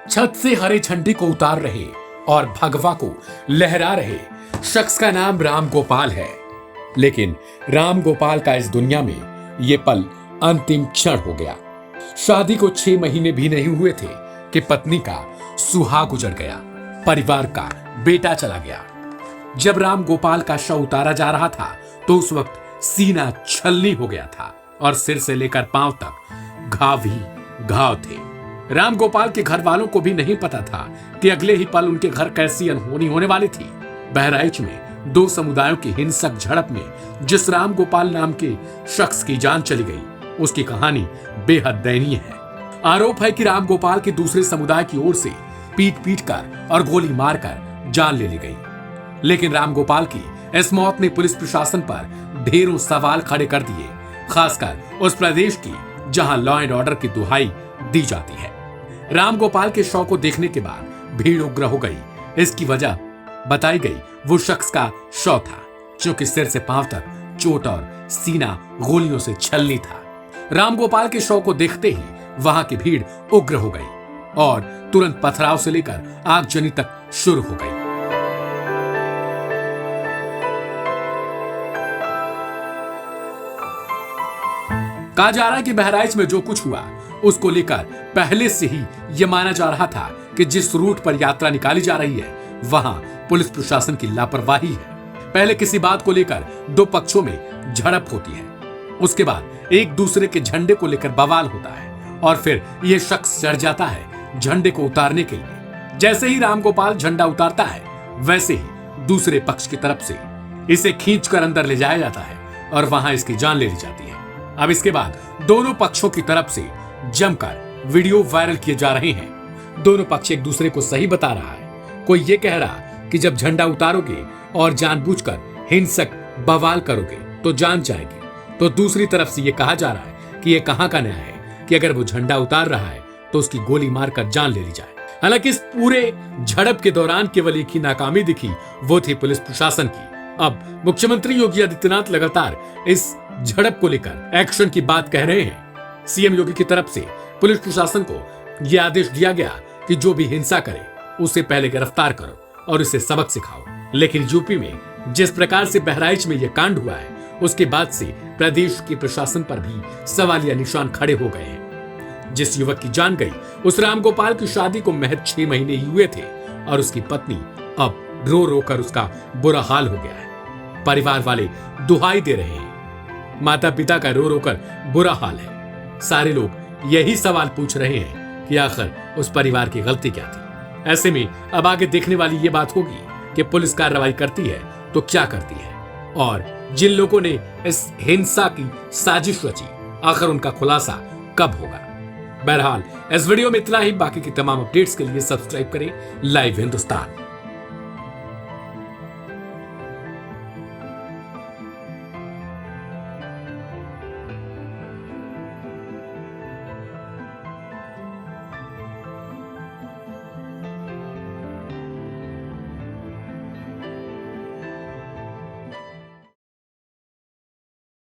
छत से हरे झंडे को उतार रहे और भगवा को लहरा रहे शख्स का नाम राम गोपाल है। लेकिन राम गोपाल का इस दुनिया में ये पल अंतिम क्षण हो गया। शादी को 6 महीने भी नहीं हुए थे कि पत्नी का सुहाग गुजर गया, परिवार का बेटा चला गया। जब राम गोपाल का शव उतारा जा रहा था तो उस वक्त सीना छलनी हो गया था और सिर से लेकर पांव तक घाव ही घाव थे। राम गोपाल के घर वालों को भी नहीं पता था कि अगले ही पल उनके घर कैसी अनहोनी होने वाली थी। बहराइच में 2 समुदायों की हिंसक झड़प में जिस राम गोपाल नाम के शख्स की जान चली गई, उसकी कहानी बेहद दयनीय है। आरोप है कि राम गोपाल के दूसरे समुदाय की ओर से पीट कर और गोली मारकर जान ले ली गई। लेकिन राम गोपाल की इस मौत ने पुलिस प्रशासन पर ढेरों सवाल खड़े कर दिए, खासकर उस प्रदेश की जहां लॉ एंड ऑर्डर की दुहाई दी जाती है। राम गोपाल के शव को देखने के बाद भीड़ उग्र हो गई। इसकी वजह बताई गई वो शख्स का शव था जो कि सिर से पांव तक चोट और सीना गोलियों से छलनी था। राम गोपाल के शव को देखते ही वहां की भीड़ उग्र हो गई और तुरंत पथराव से लेकर आगजनी तक शुरू हो गई। कहा जा रहा है कि बहराइच में जो कुछ हुआ उसको लेकर पहले से ही यह माना जा रहा था कि जिस रूट पर यात्रा निकाली जा रही है वहां पुलिस प्रशासन की लापरवाही है। पहले किसी बात को लेकर 2 पक्षों में झड़प होती है, उसके बाद एक दूसरे के झंडे को लेकर बवाल होता है और फिर यह शख्स चढ़ जाता है झंडे को उतारने के लिए। जैसे ही राम गोपाल झंडा उतारता है वैसे ही दूसरे पक्ष की तरफ से इसे खींचकर अंदर ले जाया जाता है और वहां इसकी जान ले ली जाती है। अब इसके बाद दोनों पक्षों की तरफ से जमकर वीडियो वायरल किए जा रहे हैं। दोनों पक्ष एक दूसरे को सही बता रहा है। कोई ये कह रहा कि जब झंडा उतारोगे और जानबूझकर हिंसक बवाल करोगे तो जान जाएगी, तो दूसरी तरफ से ये कहा जा रहा है कि ये कहां का न्याय है कि अगर वो झंडा उतार रहा है तो उसकी गोली मारकर जान ले ली जाए। हालांकि इस पूरे झड़प के दौरान केवल एक ही नाकामी दिखी, वो थी पुलिस प्रशासन की। अब मुख्यमंत्री योगी आदित्यनाथ लगातार इस झड़प को लेकर एक्शन की बात कह रहे हैं। सीएम योगी की तरफ से पुलिस प्रशासन को यह आदेश दिया गया कि जो भी हिंसा करे उसे पहले गिरफ्तार करो और इसे सबक सिखाओ। लेकिन यूपी में जिस प्रकार से बहराइच में यह कांड हुआ है उसके बाद से प्रदेश के प्रशासन पर भी सवालिया निशान खड़े हो गए हैं। जिस युवक की जान गई उस राम गोपाल की शादी को महज 6 महीने ही हुए थे और उसकी पत्नी अब रो रो कर उसका बुरा हाल हो गया है। परिवार वाले दुहाई दे रहे हैं, माता पिता का रो रो कर बुरा हाल है। सारे लोग यही सवाल पूछ रहे हैं कि आखिर उस परिवार की गलती क्या थी। ऐसे में अब आगे देखने वाली ये बात होगी कि पुलिस कार्रवाई करती है तो क्या करती है और जिन लोगों ने इस हिंसा की साजिश रची आखिर उनका खुलासा कब होगा। बहरहाल इस वीडियो में इतना ही। बाकी की तमाम अपडेट्स के लिए सब्सक्राइब करें लाइव हिंदुस्तान।